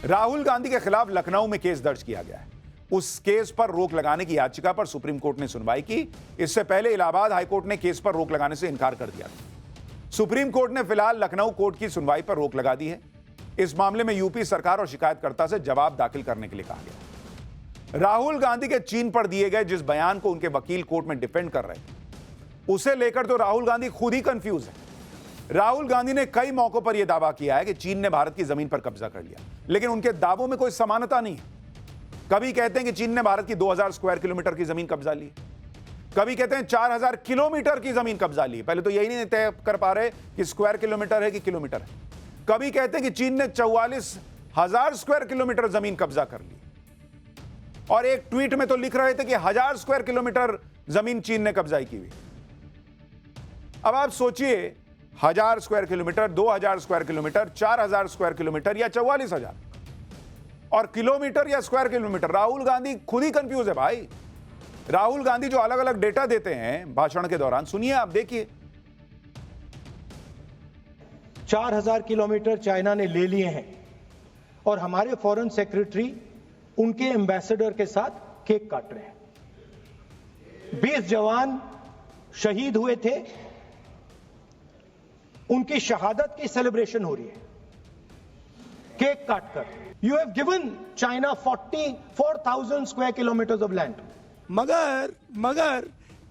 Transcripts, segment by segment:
राहुल गांधी के खिलाफ लखनऊ में केस दर्ज किया गया है। उस केस पर रोक लगाने की याचिका पर सुप्रीम कोर्ट ने सुनवाई की। इससे पहले इलाहाबाद हाईकोर्ट ने केस पर रोक लगाने से इनकार कर दिया था। सुप्रीम कोर्ट ने फिलहाल लखनऊ कोर्ट की सुनवाई पर रोक लगा दी है। इस मामले में यूपी सरकार और शिकायतकर्ता से जवाब दाखिल करने के लिए कहा गया। राहुल गांधी के चीन पर दिए गए जिस बयान को उनके वकील कोर्ट में डिफेंड कर रहे थे, उसे लेकर तो राहुल गांधी खुद ही कंफ्यूज है। राहुल गांधी ने कई मौकों पर यह दावा किया है कि चीन ने भारत की जमीन पर कब्जा कर लिया, लेकिन उनके दावों में कोई समानता नहीं है। कभी कहते हैं कि चीन ने भारत की 2000 स्क्वायर किलोमीटर की जमीन कब्जा ली, कभी कहते हैं 4000 किलोमीटर की जमीन कब्जा ली। पहले तो यही नहीं तय कर पा रहे कि स्क्वायर किलोमीटर है कि किलोमीटर है। कभी कहते हैं कि चीन ने 44,000 स्क्वायर किलोमीटर जमीन कब्जा कर ली, और एक ट्वीट में तो लिख रहे थे कि 1000 स्क्वायर किलोमीटर जमीन चीन ने कब्जा की हुई। अब आप सोचिए, 1000 square kilometre, 2000 square kilometre, 4000 square kilometre या 44,000, और किलोमीटर या स्क्वायर किलोमीटर। राहुल गांधी खुद ही कंफ्यूज है भाई। राहुल गांधी जो अलग अलग डेटा देते हैं भाषण के दौरान, सुनिए आप, देखिए। 4000 किलोमीटर चाइना ने ले लिए हैं और हमारे फॉरेन सेक्रेटरी उनके एम्बेसडर के साथ केक काट रहे हैं। 20 जवान शहीद हुए थे, उनकी शहादत की सेलिब्रेशन हो रही है केक काटकर। You have given China 44,000 square kilometres of land. मगर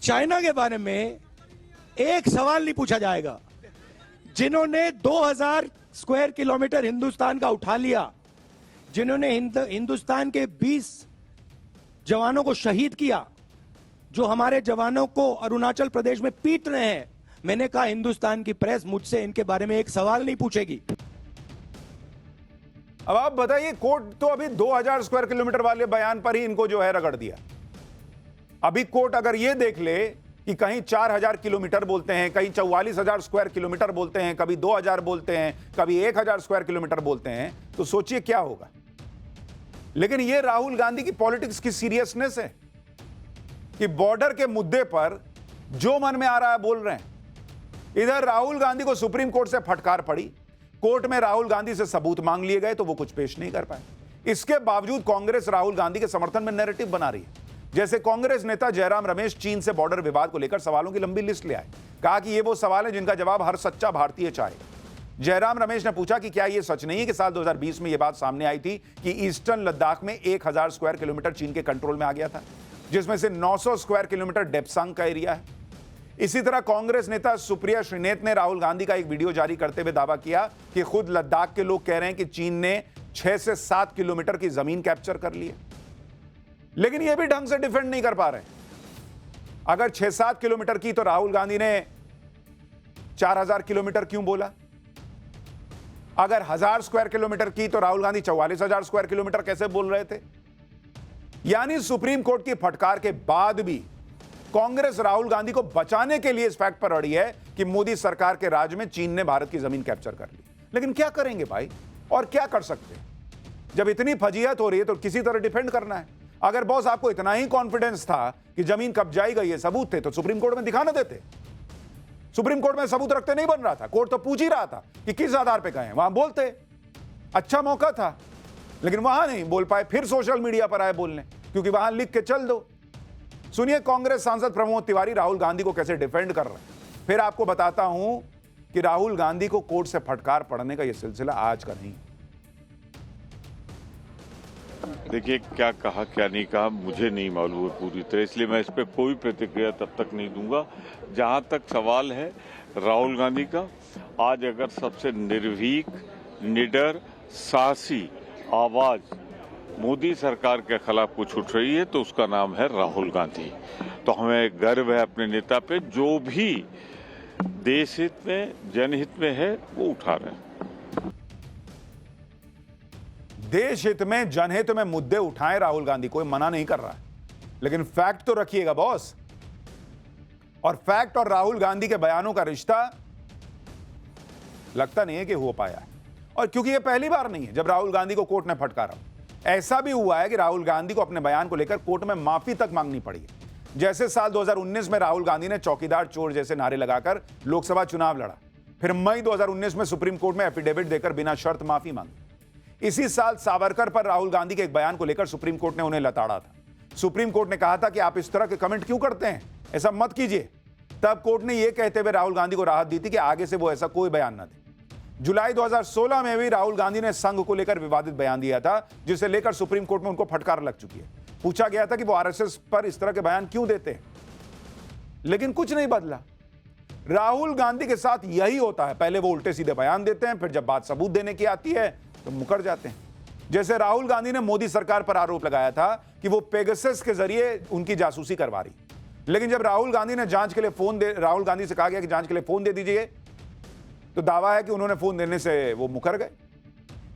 चाइना के बारे में एक सवाल नहीं पूछा जाएगा। जिन्होंने 2000 स्क्वायर किलोमीटर हिंदुस्तान का उठा लिया, जिन्होंने हिंदुस्तान के 20 जवानों को शहीद किया, जो हमारे जवानों को अरुणाचल प्रदेश में पीट रहे हैं, मैंने कहा हिंदुस्तान की प्रेस मुझसे इनके बारे में एक सवाल नहीं पूछेगी। अब आप बताइए, कोर्ट तो अभी 2000 स्क्वायर किलोमीटर वाले बयान पर ही इनको जो है रगड़ दिया। अभी कोर्ट अगर यह देख ले कि कहीं 4000 किलोमीटर बोलते हैं, कहीं 44,000 स्क्वायर किलोमीटर बोलते हैं, कभी 2000 बोलते हैं, कभी 1000 स्क्वायर किलोमीटर बोलते हैं, तो सोचिए क्या होगा। लेकिन यह राहुल गांधी की पॉलिटिक्स की सीरियसनेस है कि बॉर्डर के मुद्दे पर जो मन में आ रहा है बोल रहे हैं। इधर राहुल गांधी को सुप्रीम कोर्ट से फटकार पड़ी, कोर्ट में राहुल गांधी से सबूत मांग लिए गए तो वो कुछ पेश नहीं कर पाए। इसके बावजूद कांग्रेस राहुल गांधी के समर्थन में नैरेटिव बना रही है। जैसे कांग्रेस नेता जयराम रमेश चीन से बॉर्डर विवाद को लेकर सवालों की लंबी लिस्ट ले आए। कहा कि ये वो सवाल है जिनका जवाब हर सच्चा भारतीय चाहेगा। जयराम रमेश ने पूछा कि क्या यह सच नहीं है कि साल 2020 में यह बात सामने आई थी कि ईस्टर्न लद्दाख में 1000 स्क्वायर किलोमीटर चीन के कंट्रोल में आ गया था, जिसमें से 900 स्क्वायर किलोमीटर डेप्सांग का एरिया है। इसी तरह कांग्रेस नेता सुप्रिया श्रीनेत ने राहुल गांधी का एक वीडियो जारी करते हुए दावा किया कि खुद लद्दाख के लोग कह रहे हैं कि चीन ने 6 से 7 किलोमीटर की जमीन कैप्चर कर ली है, लेकिन यह भी ढंग से डिफेंड नहीं कर पा रहे। अगर 6-7 किलोमीटर की तो राहुल गांधी ने 4000 किलोमीटर क्यों बोला? अगर 1000 स्क्वायर किलोमीटर की तो राहुल गांधी 44,000 स्क्वायर किलोमीटर कैसे बोल रहे थे? यानी सुप्रीम कोर्ट की फटकार के बाद भी कांग्रेस राहुल गांधी को बचाने के लिए इस फैक्ट पर अड़ी है कि मोदी सरकार के राज में चीन ने भारत की जमीन कैप्चर कर ली। लेकिन क्या करेंगे भाई, और क्या कर सकते हैं? जब इतनी फजीहत हो रही है तो किसी तरह डिफेंड करना है। अगर बॉस आपको इतना ही कॉन्फिडेंस था कि जमीन कब्जाई गई है, सबूत थे, तो सुप्रीम कोर्ट में दिखाना देते। सुप्रीम कोर्ट में सबूत रखते नहीं बन रहा था। कोर्ट तो पूछ ही रहा था कि किस आधार पर गए, वहां बोलते। अच्छा मौका था, लेकिन वहां नहीं बोल पाए, फिर सोशल मीडिया पर आए बोलने, क्योंकि वहां लिख के चल दो। सुनिए कांग्रेस सांसद प्रमोद तिवारी राहुल गांधी को कैसे डिफेंड कर रहे हैं। फिर आपको बताता हूं कि राहुल गांधी को कोर्ट से फटकार पड़ने का यह सिलसिला आज का नहीं। देखिए, क्या कहा क्या नहीं कहा मुझे नहीं मालूम है पूरी तरह, इसलिए मैं इस पर कोई प्रतिक्रिया तब तक नहीं दूंगा। जहां तक सवाल है राहुल गांधी का, आज अगर सबसे निर्भीक, निडर, साहसी आवाज मोदी सरकार के खिलाफ कुछ उठ रही है तो उसका नाम है राहुल गांधी। तो हमें गर्व है अपने नेता पे, जो भी देश हित में, जनहित में है वो उठा रहे हैं। देश हित में, जनहित में मुद्दे उठाएं राहुल गांधी, कोई मना नहीं कर रहा है, लेकिन फैक्ट तो रखिएगा बॉस। और फैक्ट और राहुल गांधी के बयानों का रिश्ता लगता नहीं है कि हो पाया है। और क्योंकि यह पहली बार नहीं है जब राहुल गांधी को कोर्ट ने फटकारा। ऐसा भी हुआ है कि राहुल गांधी को अपने बयान को लेकर कोर्ट में माफी तक मांगनी पड़ी है। जैसे साल 2019 में राहुल गांधी ने चौकीदार चोर जैसे नारे लगाकर लोकसभा चुनाव लड़ा, फिर मई 2019 में सुप्रीम कोर्ट में एफिडेविट देकर बिना शर्त माफी मांगी। इसी साल सावरकर पर राहुल गांधी के एक बयान को लेकर सुप्रीम कोर्ट ने उन्हें लताड़ा था। सुप्रीम कोर्ट ने कहा था कि आप इस तरह के कमेंट क्यों करते हैं, ऐसा मत कीजिए। तब कोर्ट ने यह कहते हुए राहुल गांधी को राहत दी थी कि आगे से वो ऐसा कोई बयान न दे। जुलाई 2016 में भी राहुल गांधी ने संघ को लेकर विवादित बयान दिया था, जिसे लेकर सुप्रीम कोर्ट में उनको फटकार लग चुकी है। पूछा गया था कि वो आरएसएस पर इस तरह के बयान क्यों देते हैं, लेकिन कुछ नहीं बदला। राहुल गांधी के साथ यही होता है, पहले वो उल्टे सीधे बयान देते हैं, फिर जब बात सबूत देने की आती है तो मुकर जाते हैं। जैसे राहुल गांधी ने मोदी सरकार पर आरोप लगाया था कि वो पेगासस के जरिए उनकी जासूसी करवा रही, लेकिन जब राहुल गांधी ने जांच के लिए राहुल गांधी से कहा गया कि जांच के लिए फोन दे दीजिए, तो दावा है कि उन्होंने फोन देने से वो मुकर गए।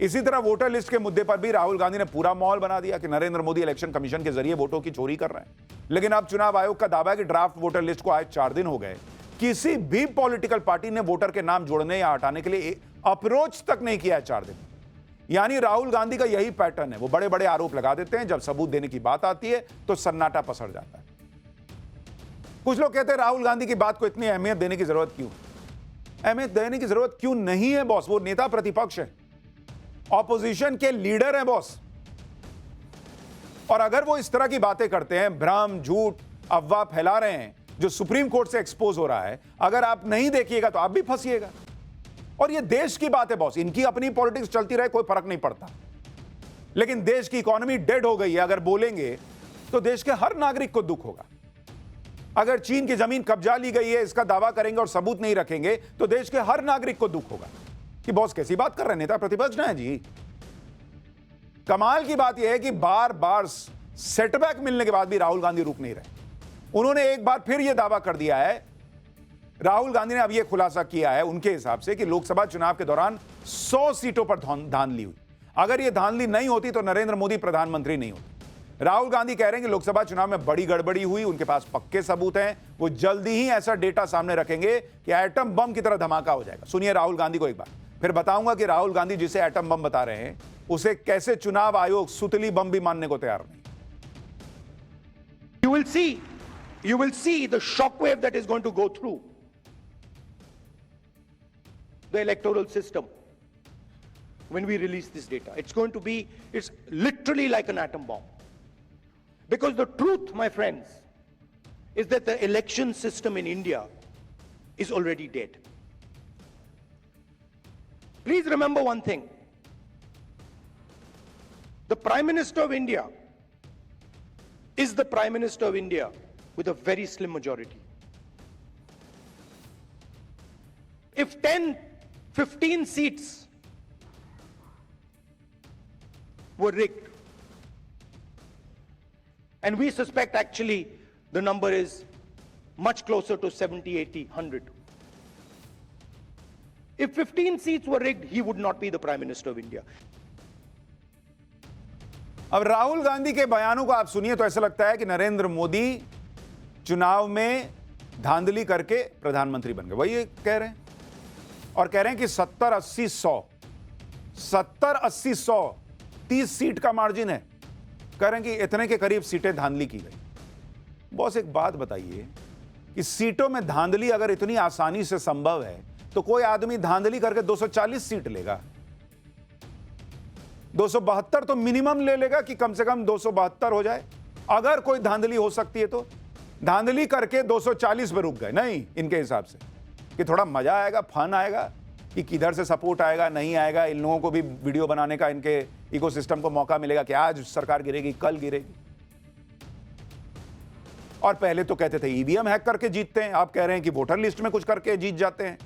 इसी तरह वोटर लिस्ट के मुद्दे पर भी राहुल गांधी ने पूरा माहौल बना दिया कि नरेंद्र मोदी इलेक्शन कमीशन के जरिए वोटों की चोरी कर रहे हैं। लेकिन अब चुनाव आयोग का दावा है कि ड्राफ्ट वोटर लिस्ट को आज 4 दिन हो गए, किसी भी पॉलिटिकल पार्टी ने वोटर के नाम जोड़ने या हटाने के लिए अप्रोच तक नहीं किया है 4 दिन। यानी राहुल गांधी का यही पैटर्न है, वो बड़े बड़े आरोप लगा देते हैं, जब सबूत देने की बात आती है तो सन्नाटा पसर जाता है। कुछ लोग कहते हैं राहुल गांधी की बात को इतनी अहमियत देने की जरूरत क्यों? अहमियत देने की जरूरत क्यों नहीं है बॉस? वो नेता प्रतिपक्ष है, ऑपोजिशन के लीडर हैं बॉस। और अगर वो इस तरह की बातें करते हैं, भ्रम, झूठ, अफवाह फैला रहे हैं, जो सुप्रीम कोर्ट से एक्सपोज हो रहा है, अगर आप नहीं देखिएगा तो आप भी फंसिएगा। और ये देश की बात है बॉस, इनकी अपनी पॉलिटिक्स चलती रहे, कोई फर्क नहीं पड़ता। लेकिन देश की इकोनॉमी डेड हो गई है, अगर बोलेंगे तो देश के हर नागरिक को दुख होगा। अगर चीन की जमीन कब्जा ली गई है, इसका दावा करेंगे और सबूत नहीं रखेंगे तो देश के हर नागरिक को दुख होगा कि बॉस कैसी बात कर रहे हैं, नेता प्रतिपक्ष ना है जी। कमाल की बात यह है कि बार बार सेटबैक मिलने के बाद भी राहुल गांधी रुक नहीं रहे। उन्होंने एक बार फिर यह दावा कर दिया है, राहुल गांधी ने अब यह खुलासा किया है उनके हिसाब से कि लोकसभा चुनाव के दौरान 100 सीटों पर धांधली हुई। अगर यह धांधली नहीं होती तो नरेंद्र मोदी प्रधानमंत्री नहीं होते। राहुल गांधी कह रहे हैं कि लोकसभा चुनाव में बड़ी गड़बड़ी हुई, उनके पास पक्के सबूत हैं, वो जल्दी ही ऐसा डेटा सामने रखेंगे कि एटम बम की तरह धमाका हो जाएगा। सुनिए राहुल गांधी को एक बार, फिर बताऊंगा कि राहुल गांधी जिसे एटम बम बता रहे हैं उसे कैसे चुनाव आयोग सुतली बम भी मानने को तैयार नहीं। You will see the shockwave that is going to go through the electoral system when we release this data. It's literally like an atom bomb. Because the truth, my friends, is that the election system in India is already dead. Please remember one thing. The Prime Minister of India is the Prime Minister of India with a very slim majority. If 10, 15 seats were rigged, and we suspect actually the number is much closer to 70, 80, 100. If 15 seats were rigged, he would not be the Prime Minister of India. अब राहुल गांधी के बयानों को आप सुनिए तो ऐसा लगता है कि नरेंद्र मोदी चुनाव में धांधली करके प्रधानमंत्री बन गए। वही कह रहे हैं और कह रहे हैं कि 70, 80, 100 30 सीट का मार्जिन है। कह रहे हैं कि इतने के करीब सीटें धांधली की गई। बॉस एक बात बताइए कि सीटों में धांधली अगर इतनी आसानी से संभव है तो कोई आदमी धांधली करके 240 सीट लेगा, 272 तो मिनिमम ले लेगा कि कम से कम 272 हो जाए। अगर कोई धांधली हो सकती है तो धांधली करके 240 पे रुक गए। नहीं, इनके हिसाब से कि थोड़ा मजा आएगा, फन आएगा, कि किधर से सपोर्ट आएगा नहीं आएगा, इन लोगों को भी वीडियो बनाने का इनके इकोसिस्टम को मौका मिलेगा कि आज सरकार गिरेगी, कल गिरेगी। और पहले तो कहते थे ईवीएम हैक करके जीतते हैं, आप कह रहे हैं कि वोटर लिस्ट में कुछ करके जीत जाते हैं।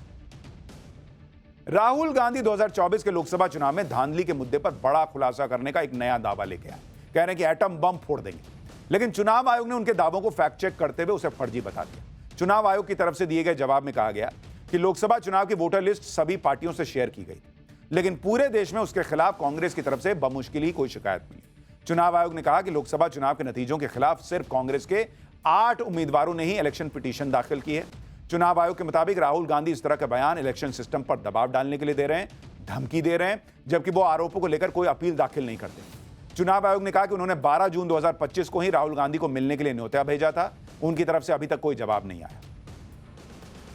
राहुल गांधी 2024 के लोकसभा चुनाव में धांधली के मुद्दे पर बड़ा खुलासा करने का एक नया दावा लेके आए। कह रहे हैं कि एटम बम फोड़ देंगे, लेकिन चुनाव आयोग ने उनके दावों को फैक्ट चेक करते हुए उसे फर्जी बता दिया। चुनाव आयोग की तरफ से दिए गए जवाब में कहा गया कि लोकसभा चुनाव की वोटर लिस्ट सभी पार्टियों से शेयर की गई, लेकिन पूरे देश में उसके खिलाफ कांग्रेस की तरफ से बमुश्किल ही कोई शिकायत मिली। चुनाव आयोग ने कहा कि लोकसभा चुनाव के नतीजों के खिलाफ सिर्फ कांग्रेस के 8 उम्मीदवारों ने ही इलेक्शन पिटीशन दाखिल की है। चुनाव आयोग के मुताबिक राहुल गांधी इस तरह का बयान इलेक्शन सिस्टम पर दबाव डालने के लिए दे रहे हैं, धमकी दे रहे हैं, जबकि वो आरोपों को लेकर कोई अपील दाखिल नहीं करते। चुनाव आयोग ने कहा कि उन्होंने 12 जून 2025 को ही राहुल गांधी को मिलने के लिए न्योता भेजा था, उनकी तरफ से अभी तक कोई जवाब नहीं आया।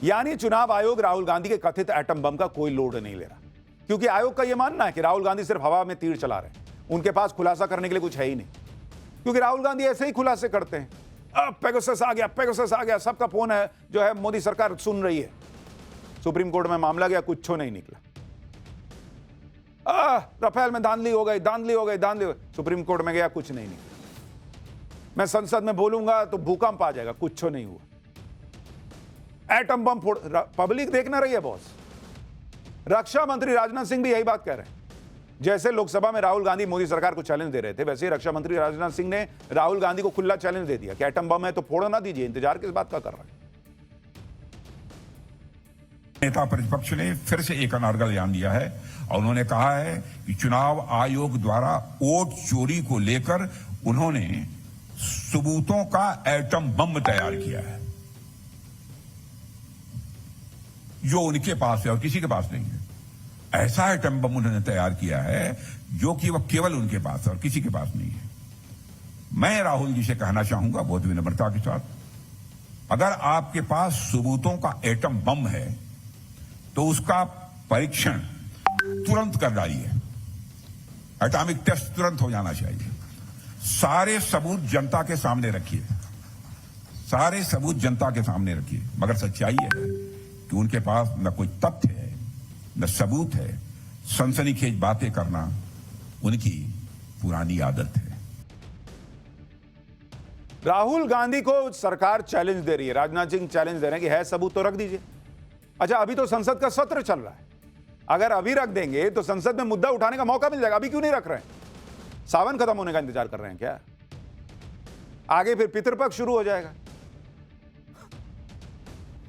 यानी चुनाव आयोग राहुल गांधी के कथित एटम बम का कोई लोड नहीं ले रहा। क्योंकि आयोग का यह मानना है कि राहुल गांधी सिर्फ हवा में तीर चला रहे हैं, उनके पास खुलासा करने के लिए कुछ है ही नहीं। क्योंकि राहुल गांधी ऐसे ही खुलासे करते हैं, अब पेगासस आ गया, पेगासस आ गया, सबका फोन है जो है मोदी सरकार सुन रही है। सुप्रीम कोर्ट में मामला गया, कुछ नहीं निकला। राफेल में धांधली हो गई, धांधली हो गई, धांधली हो गई, सुप्रीम कोर्ट में गया, कुछ नहीं निकला। मैं संसद में बोलूंगा तो भूकंप आ जाएगा, कुछ नहीं हुआ। एटम बम फोड़, पब्लिक देख ना रही है बॉस। रक्षा मंत्री राजनाथ सिंह भी यही बात कह रहे हैं। जैसे लोकसभा में राहुल गांधी मोदी सरकार को चैलेंज दे रहे थे, वैसे ही रक्षा मंत्री राजनाथ सिंह ने राहुल गांधी को खुला चैलेंज दे दिया कि एटम बम है तो फोड़ो ना दीजिए, इंतजार किस बात का कर रहे हैं। नेता प्रतिपक्ष ने फिर से एक अनारगल बयान दिया है और उन्होंने कहा है कि चुनाव आयोग द्वारा वोट चोरी को लेकर उन्होंने सबूतों का एटम बम तैयार किया है, जो उनके पास है और किसी के पास नहीं है। ऐसा एटम बम उन्होंने तैयार किया है जो कि वह केवल उनके पास है और किसी के पास नहीं है। मैं राहुल जी से कहना चाहूंगा बहुत विनम्रता के साथ, अगर आपके पास सबूतों का एटम बम है तो उसका परीक्षण तुरंत कर डालिए। एटॉमिक टेस्ट तुरंत हो जाना चाहिए। सारे सबूत जनता के सामने रखिए, सारे सबूत जनता के सामने रखिए। मगर सच्चाई है कि उनके पास न कोई तथ्य है न सबूत है। सनसनीखेज बातें करना उनकी पुरानी आदत है। राहुल गांधी को सरकार चैलेंज दे रही है, राजनाथ सिंह चैलेंज दे रहे हैं कि है सबूत तो रख दीजिए। अच्छा, अभी तो संसद का सत्र चल रहा है, अगर अभी रख देंगे तो संसद में मुद्दा उठाने का मौका मिल जाएगा। अभी क्यों नहीं रख रहे हैं? सावन खत्म होने का इंतजार कर रहे हैं क्या? आगे फिर पितृपक्ष शुरू हो जाएगा।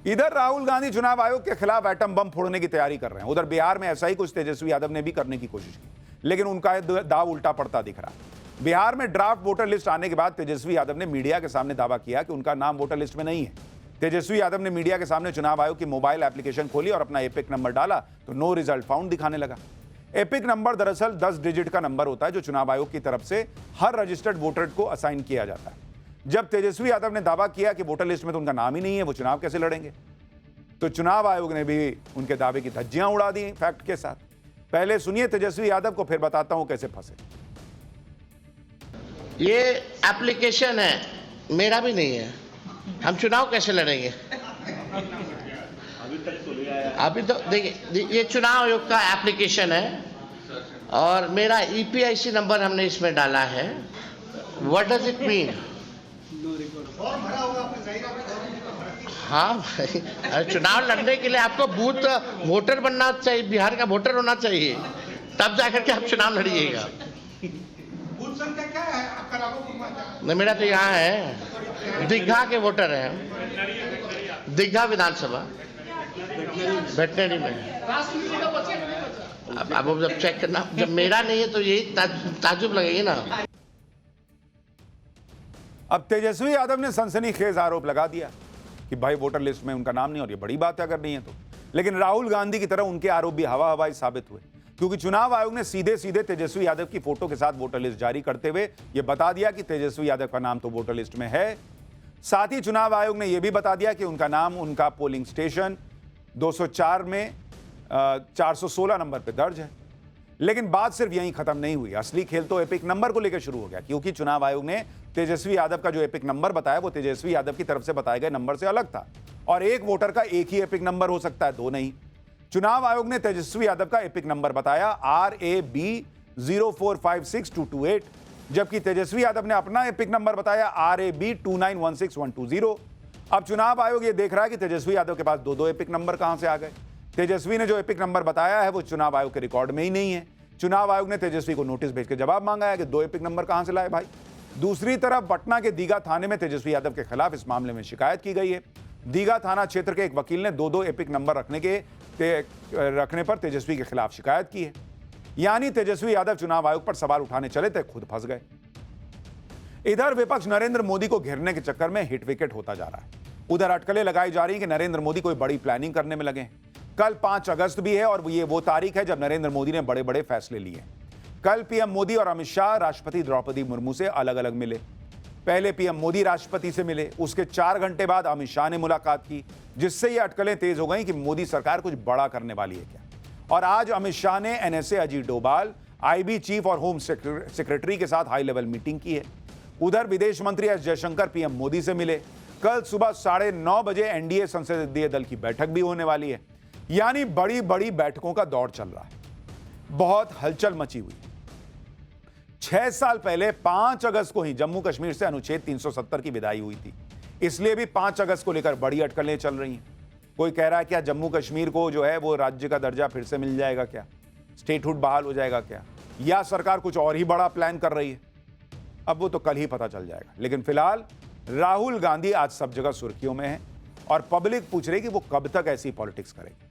इधर राहुल गांधी चुनाव आयोग के खिलाफ एटम बम फोड़ने की तैयारी कर रहे हैं, उधर बिहार में ऐसा ही कुछ तेजस्वी यादव ने भी करने की कोशिश की, लेकिन उनका दाव उल्टा पड़ता दिख रहा है। बिहार में ड्राफ्ट वोटर लिस्ट आने के बाद तेजस्वी यादव ने मीडिया के सामने दावा किया कि उनका नाम वोटर लिस्ट में नहीं है। तेजस्वी यादव ने मीडिया के सामने चुनाव आयोग की मोबाइल एप्लीकेशन खोली और अपना एपिक नंबर डाला तो नो रिजल्ट फाउंड दिखाने लगा। एपिक नंबर दरअसल 10 डिजिट का नंबर होता है जो चुनाव आयोग की तरफ से हर रजिस्टर्ड वोटर को असाइन किया जाता है। जब तेजस्वी यादव ने दावा किया कि वोटर लिस्ट में तो उनका नाम ही नहीं है, वो चुनाव कैसे लड़ेंगे, तो चुनाव आयोग ने भी उनके दावे की धज्जियां उड़ा दी फैक्ट के साथ। पहले सुनिए तेजस्वी यादव को, फिर बताता हूं कैसे फंसे। ये एप्लीकेशन है, मेरा भी नहीं है, हम चुनाव कैसे लड़ेंगे? अभी तो देखिए, ये चुनाव आयोग का एप्लीकेशन है और मेरा ईपीआईसी नंबर हमने इसमें डाला है। What does it mean? हाँ भाई, चुनाव लड़ने के लिए आपको बूथ वोटर बनना चाहिए, बिहार का वोटर होना चाहिए, तब जाकर के आप चुनाव लड़िएगा। बूथ संख्या क्या है आपका? नहीं, मेरा तो यहाँ है, दीघा के वोटर हैं, दीघा विधानसभा वेटनरी में। अब जब चेक करना, जब मेरा नहीं है तो यही ताजुब लगेगी ना। अब तेजस्वी यादव ने सनसनीखेज आरोप लगा दिया कि भाई वोटर लिस्ट में उनका नाम नहीं, और ये बड़ी बात है अगर नहीं है तो। लेकिन राहुल गांधी की तरह उनके आरोप भी हवा हवाई साबित हुए, क्योंकि चुनाव आयोग ने सीधे सीधे तेजस्वी यादव की फोटो के साथ वोटर लिस्ट जारी करते हुए यह बता दिया कि तेजस्वी यादव का नाम तो वोटर लिस्ट में है। साथ ही चुनाव आयोग ने यह भी बता दिया कि उनका नाम उनका पोलिंग स्टेशन 204 में 416 नंबर पर दर्ज है। लेकिन बात सिर्फ यहीं खत्म नहीं हुई, असली खेल तो एपिक नंबर को लेकर शुरू हो गया, क्योंकि चुनाव आयोग ने तेजस्वी यादव का जो एपिक नंबर बताया वो तेजस्वी यादव की तरफ से बताए गए नंबर से अलग था, और एक वोटर का एक ही एपिक नंबर हो सकता है, दो नहीं। चुनाव आयोग ने तेजस्वी यादव का एपिक नंबर बताया RAB 0456228, जबकि तेजस्वी यादव ने अपना एपिक नंबर बताया RAB 2916120। अब चुनाव आयोग ये देख रहा है कि तेजस्वी यादव के पास दो दो एपिक नंबर कहां से आ गए। तेजस्वी ने जो एपिक नंबर बताया है वो चुनाव आयोग के रिकॉर्ड में ही नहीं है। चुनाव आयोग ने तेजस्वी को नोटिस भेज के जवाब मांगा है कि दो एपिक नंबर कहां से लाए भाई। दूसरी तरफ पटना के दीघा थाने में तेजस्वी यादव के खिलाफ इस मामले में शिकायत की गई है। दीघा थाना क्षेत्र के एक वकील ने दो एपिक नंबर रखने पर तेजस्वी के खिलाफ शिकायत की है। यानी तेजस्वी यादव चुनाव आयोग पर सवाल उठाने चले थे, खुद फंस गए। इधर विपक्ष नरेंद्र मोदी को घेरने के चक्कर में हिट विकेट होता जा रहा है। उधर अटकलें लगाई जा रही है कि नरेंद्र मोदी कोई बड़ी प्लानिंग करने में लगे हैं। कल 5 अगस्त भी है और ये वो तारीख है जब नरेंद्र मोदी ने बड़े बड़े फैसले लिए। कल पीएम मोदी और अमित शाह राष्ट्रपति द्रौपदी मुर्मू से अलग अलग मिले। पहले पीएम मोदी राष्ट्रपति से मिले, उसके 4 घंटे बाद अमित शाह ने मुलाकात की, जिससे ये अटकलें तेज हो गई कि मोदी सरकार कुछ बड़ा करने वाली है क्या। और आज अमित शाह ने NSA Ajit Doval, IB chief और होम सेक्रेटरी के साथ हाई लेवल मीटिंग की है। उधर विदेश मंत्री एस जयशंकर पीएम मोदी से मिले। कल सुबह 9:30 बजे एनडीए संसदीय दल की बैठक भी होने वाली है। यानी बड़ी बड़ी बैठकों का दौर चल रहा है। बहुत हलचल मची हुई। 6 साल पहले 5 अगस्त को ही जम्मू कश्मीर से अनुच्छेद 370 की विदाई हुई थी। इसलिए भी 5 अगस्त को लेकर बड़ी अटकलें चल रही हैं। कोई कह रहा है क्या जम्मू कश्मीर को जो है वो राज्य का दर्जा फिर से मिल जाएगा क्या? स्टेटहुड बहाल हो जाएगा क्या? या सरकार कुछ और ही बड़ा प्लान कर रही है? अब वो तो कल ही पता चल जाएगा। लेकिन फिलहाल राहुल गांधी आज सब जगह सुर्खियों में है और पब्लिक पूछ रही कि वो कब तक ऐसी पॉलिटिक्स करेगी।